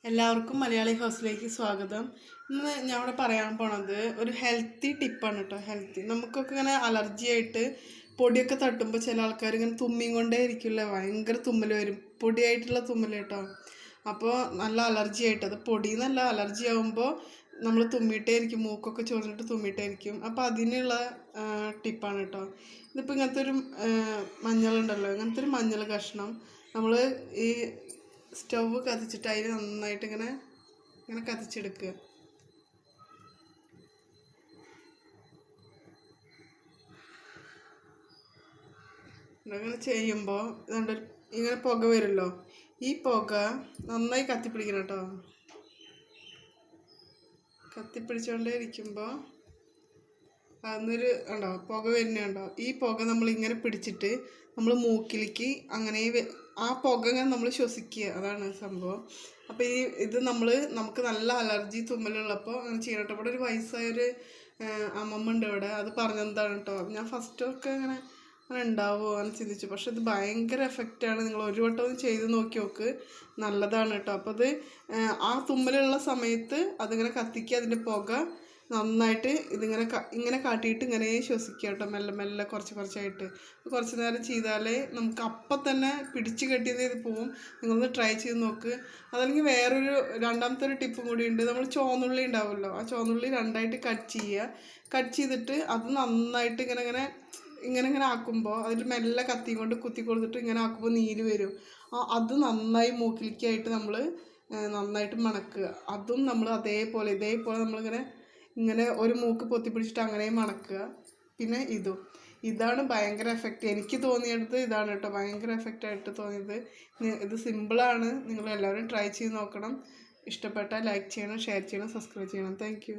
എല്ലാവർക്കും മലയാളി ഹൗസിലേക്ക് സ്വാഗതം. ഇന്ന് ഞാൻ ഇവിടെ പറയാൻ പോണത് ഒരു ഹെൽത്തി ടിപ്പാണ് കേട്ടോ. നമുക്കൊക്കെ ഇങ്ങനെ അലർജി ആയിട്ട് പൊടിയൊക്കെ തട്ടുമ്പോൾ ചില ആൾക്കാർ ഇങ്ങനെ തുമ്മിയും കൊണ്ടേ ഇരിക്കില്ല, ഭയങ്കര തുമ്മൽ വരും, പൊടിയായിട്ടുള്ള തുമ്മൽ കേട്ടോ. അപ്പോൾ നല്ല അലർജി ആയിട്ട്, അത് പൊടിയെന്നല്ല, അലർജി ആകുമ്പോൾ നമ്മൾ തുമ്മിയിട്ടേ ഇരിക്കും, മൂക്കൊക്കെ ചൊറിഞ്ഞിട്ട് തുമ്മിയിട്ടേ ഇരിക്കും. അപ്പോൾ അതിനുള്ള ടിപ്പാണ് കേട്ടോ. ഇതിപ്പോൾ ഇങ്ങനത്തെ ഒരു മഞ്ഞളുണ്ടല്ലോ, ഇങ്ങനത്തെ ഒരു മഞ്ഞൾ കഷ്ണം നമ്മൾ ഈ സ്റ്റവ് കത്തിച്ചിട്ട് അതിൽ നന്നായിട്ട് ഇങ്ങനെ ഇങ്ങനെ കത്തിച്ചെടുക്കുക. അങ്ങനെ ചെയ്യുമ്പോൾ ഇതുകൊണ്ട് ഇങ്ങനെ പുക വരുമല്ലോ, ഈ പുക നന്നായി കത്തിപ്പിടിക്കണം കേട്ടോ. കത്തിപ്പിടിച്ചുകൊണ്ടേ ഇരിക്കുമ്പോൾ അതൊന്നൊരു ഉണ്ടോ പുക വരുന്നുണ്ടോ, ഈ പുക നമ്മളിങ്ങനെ പിടിച്ചിട്ട് നമ്മൾ മൂക്കിലേക്ക് അങ്ങനെ ആ പുക ഇങ്ങനെ നമ്മൾ ശ്വസിക്കുക, അതാണ് സംഭവം. അപ്പോൾ ഇത് നമുക്ക് നല്ല അലർജി തുമ്മലുള്ളപ്പോൾ അങ്ങനെ ചെയ്യണം കേട്ടോ. ഇവിടെ ഒരു വയസ്സായൊരു അമ്മമ്മ ഉണ്ട് ഇവിടെ, അത് പറഞ്ഞതാണ് കേട്ടോ. ഞാൻ ഫസ്റ്റൊക്കെ അങ്ങനെ ഉണ്ടാവുമോ എന്ന് ചിന്തിച്ചു, പക്ഷെ ഇത് ഭയങ്കര എഫക്റ്റാണ്. നിങ്ങൾ ഒരു വട്ടം ഒന്ന് ചെയ്ത് നോക്കി നോക്ക്, നല്ലതാണ് കേട്ടോ. അപ്പോൾ അത് ആ തുമ്മലുള്ള സമയത്ത് അതിങ്ങനെ കത്തിക്കുക, അതിൻ്റെ പുക നന്നായിട്ട് ഇങ്ങനെ കാട്ടിയിട്ട് ഇങ്ങനെ ശ്വസിക്കുക കേട്ടോ, മെല്ലെ മെല്ലെ കുറച്ചായിട്ട്. കുറച്ച് നേരം ചെയ്താലേ നമുക്ക് അപ്പം തന്നെ പിടിച്ച് കെട്ടിയത് ഇത് പോവും. നിങ്ങളൊന്ന് ട്രൈ ചെയ്ത് നോക്ക്. അതല്ലെങ്കിൽ രണ്ടാമത്തെ ഒരു ടിപ്പും കൂടി ഉണ്ട്. നമ്മൾ ചുവന്നുള്ളി ഉണ്ടാവുമല്ലോ, ആ ചുവന്നുള്ളി രണ്ടായിട്ട് കട്ട് ചെയ്യുക. കട്ട് ചെയ്തിട്ട് അത് നന്നായിട്ട് ഇങ്ങനെ ആക്കുമ്പോൾ അതിൽ മെല്ലെ കത്തിയും കൊണ്ട് കുത്തി കൊടുത്തിട്ട് ഇങ്ങനെ ആക്കുമ്പോൾ നീര് വരും. അത് നന്നായി മൂക്കിലേക്കായിട്ട് നമ്മൾ നന്നായിട്ട് മണക്കുക. അതും നമ്മൾ ഇതേപോലെ നമ്മളിങ്ങനെ ഒരു മൂക്ക് പൊത്തിപ്പിടിച്ചിട്ട് അങ്ങനെയും മണക്കുക. പിന്നെ ഇതാണ് ഭയങ്കര എഫക്റ്റ് എനിക്ക് തോന്നിയെടുത്ത്, ഇതാണ് കേട്ടോ ഭയങ്കര എഫക്റ്റായിട്ട് തോന്നിയത്. ഇത് സിമ്പിളാണ്, നിങ്ങൾ എല്ലാവരും ട്രൈ ചെയ്ത് നോക്കണം. ഇഷ്ടപ്പെട്ടാൽ ലൈക്ക് ചെയ്യണം, ഷെയർ ചെയ്യണം, സബ്സ്ക്രൈബ് ചെയ്യണം. താങ്ക്